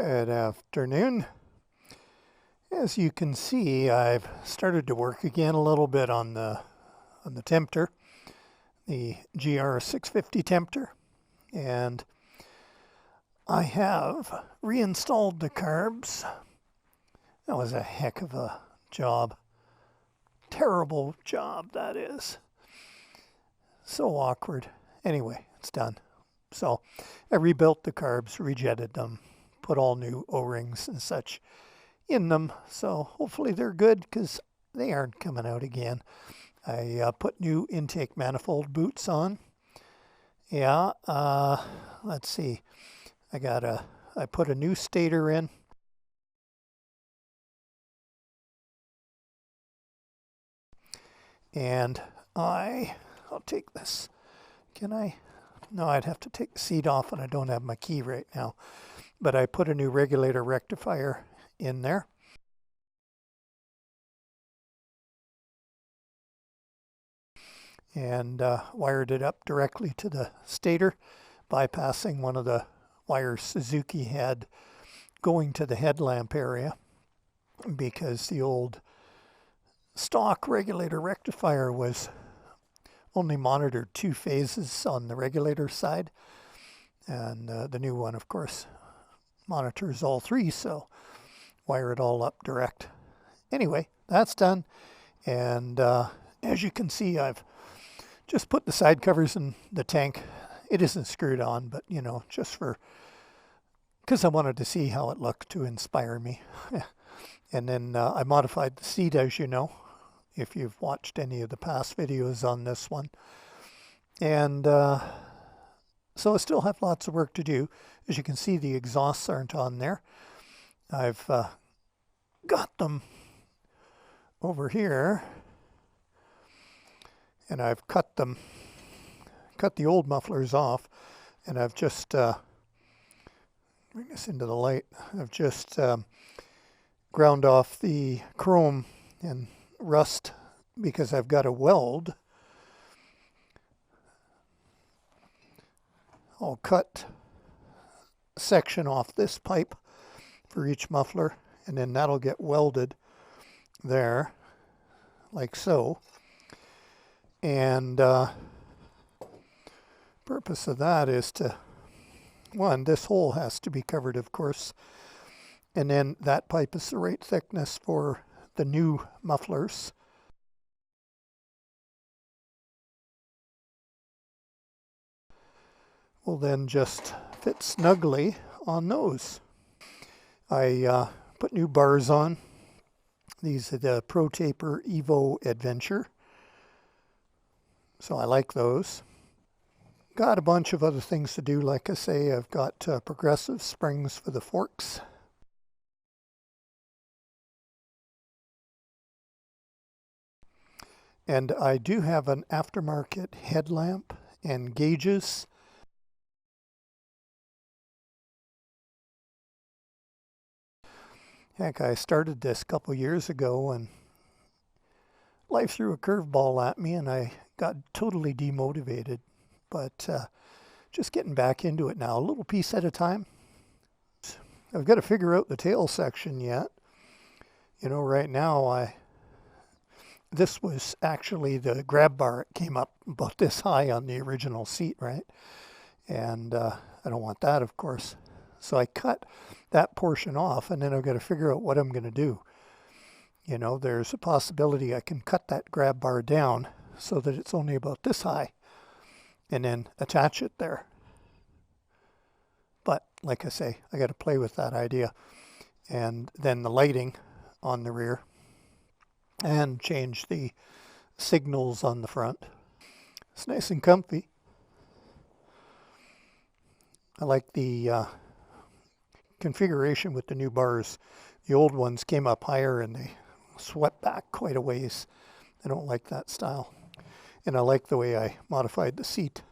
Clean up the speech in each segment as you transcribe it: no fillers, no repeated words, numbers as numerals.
Good afternoon. As you can see, I've started to work again a little bit on the tempter, the GR650 tempter, and I have reinstalled the carbs. That was a heck of a job. Terrible job, that is. So awkward. Anyway, it's done. So I rebuilt the carbs, rejetted them, put all new O-rings and such in them. So hopefully they're good because they aren't coming out again. I put new intake manifold boots on. Yeah, let's see. I put a new stator in. And I'll take this. Can I? No, I'd have to take the seat off and I don't have my key right now. But I put a new regulator rectifier in there. And wired it up directly to the stator, bypassing one of the wires Suzuki had going to the headlamp area, because the old stock regulator rectifier was only monitored 2 phases on the regulator side, and the new one, of course, monitors all 3, so wire it all up direct. Anyway, that's done, and as you can see, I've just put the side covers in the tank. It isn't screwed on, but you know, just because I wanted to see how it looked to inspire me. And then I modified the seat, as you know, if you've watched any of the past videos on this one. And so I still have lots of work to do. As you can see, the exhausts aren't on there. I've got them over here, and I've cut the old mufflers off, and I've just bring this into the light. I've just ground off the chrome and rust because I've got a weld. I'll cut a section off this pipe for each muffler, and then that'll get welded there, like so. And purpose of that is to, one, this hole has to be covered, of course, and then that pipe is the right thickness for the new mufflers. Will then just fit snugly on those. I put new bars on. These are the Pro Taper Evo Adventure. So I like those. Got a bunch of other things to do. Like I say, I've got progressive springs for the forks. And I do have an aftermarket headlamp and gauges. Heck, I started this a couple years ago and life threw a curveball at me and I got totally demotivated. But just getting back into it now, a little piece at a time. I've got to figure out the tail section yet. You know, right now this was actually the grab bar. It came up about this high on the original seat, right? And I don't want that, of course. So I cut that portion off, and then I've got to figure out what I'm going to do. You know, there's a possibility I can cut that grab bar down so that it's only about this high, and then attach it there. But like I say, I got to play with that idea. And then the lighting on the rear, and change the signals on the front. It's nice and comfy. I like the configuration with the new bars. The old ones came up higher and they swept back quite a ways. I don't like that style. And I like the way I modified the seat.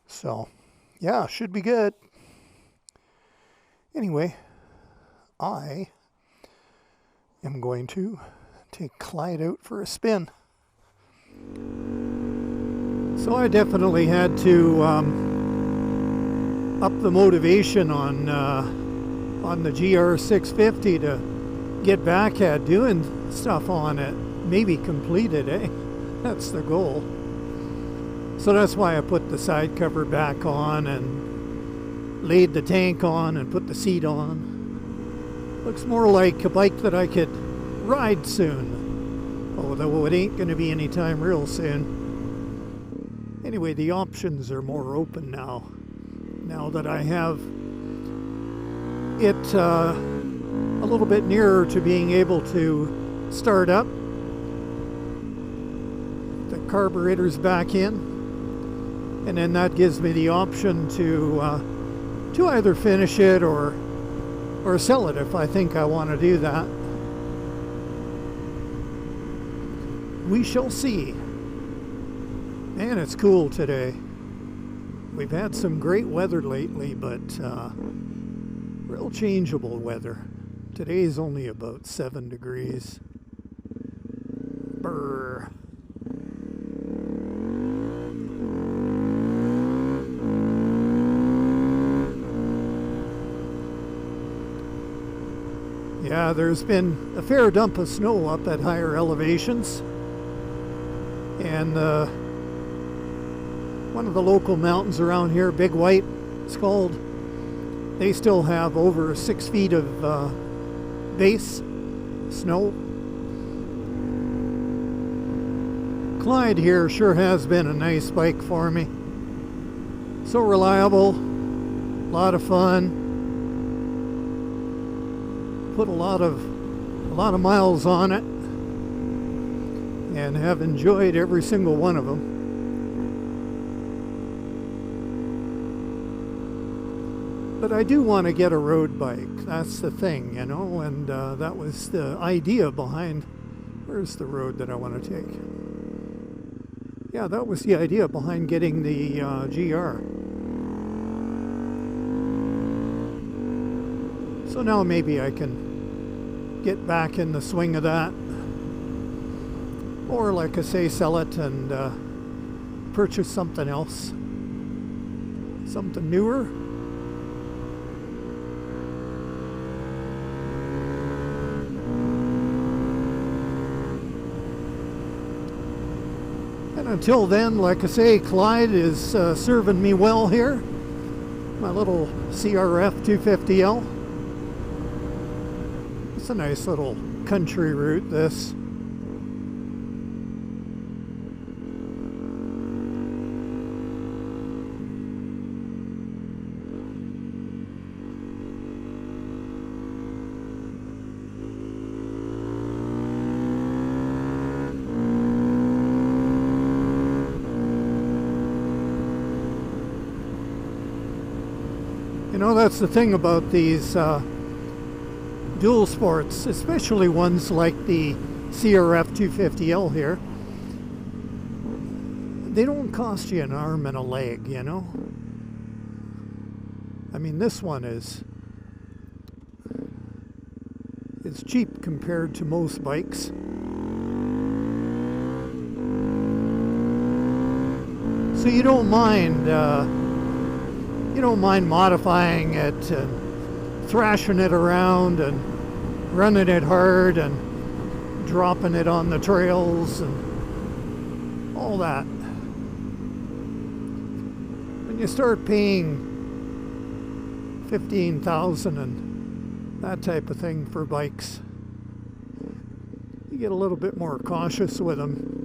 So, yeah, should be good. Anyway, I am going to take Clyde out for a spin. So I definitely had to up the motivation on on the GR650 to get back at doing stuff on it. Maybe complete it, eh? That's the goal. So that's why I put the side cover back on and laid the tank on and put the seat on. Looks more like a bike that I could ride soon, although it ain't going to be anytime real soon. Anyway, the options are more open now that I have it a little bit nearer to being able to start up. The carburetor's back in, and then that gives me the option to either finish it or sell it if I think I want to do that. We shall see. Man, it's cool today. We've had some great weather lately, but real changeable weather. Today's only about 7 degrees. Brr. Yeah, there's been a fair dump of snow up at higher elevations. And one of the local mountains around here, Big White, it's called, they still have over 6 feet of base snow. Clyde here sure has been a nice bike for me. So reliable, a lot of fun. Put a lot of miles on it and have enjoyed every single one of them. But I do want to get a road bike. That's the thing, you know, and that was the idea behind, where's the road that I want to take? Yeah, that was the idea behind getting the GR. So now maybe I can get back in the swing of that. Or, like I say, sell it and purchase something else. Something newer. And until then, like I say, Clyde is serving me well here. My little CRF250L. It's a nice little country route, this. You know, that's the thing about these dual sports, especially ones like the CRF250L here. They don't cost you an arm and a leg, you know? I mean, this one is cheap compared to most bikes. So you don't mind modifying it and thrashing it around and running it hard and dropping it on the trails and all that. When you start paying $15,000 and that type of thing for bikes, you get a little bit more cautious with them.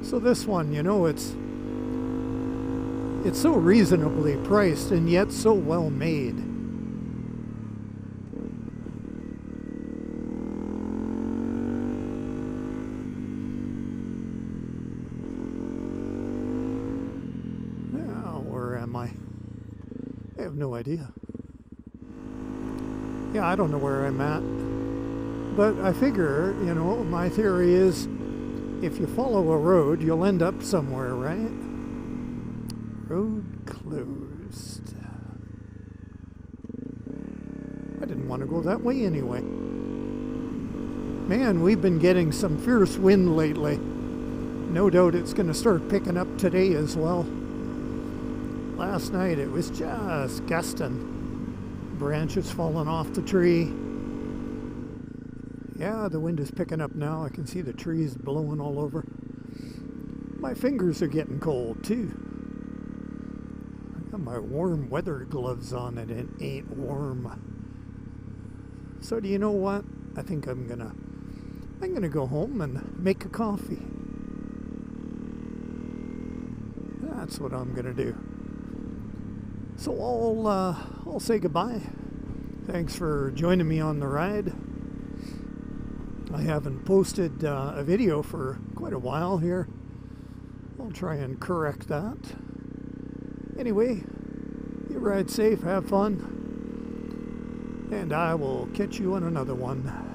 So this one, you know, it's so reasonably priced and yet so well made. Now, where am I? I have no idea. Yeah, I don't know where I'm at. But I figure, you know, my theory is, if you follow a road, you'll end up somewhere, right? Road closed. I didn't want to go that way anyway. Man, we've been getting some fierce wind lately. No doubt it's going to start picking up today as well. Last night it was just gusting. Branches falling off the tree. Yeah, the wind is picking up now. I can see the trees blowing all over. My fingers are getting cold too. I got my warm weather gloves on and it ain't warm. So do you know what? I think I'm gonna go home and make a coffee. That's what I'm gonna do. So I'll say goodbye. Thanks for joining me on the ride. I haven't posted a video for quite a while here. I'll try and correct that. Anyway, you ride safe, have fun, and I will catch you on another one.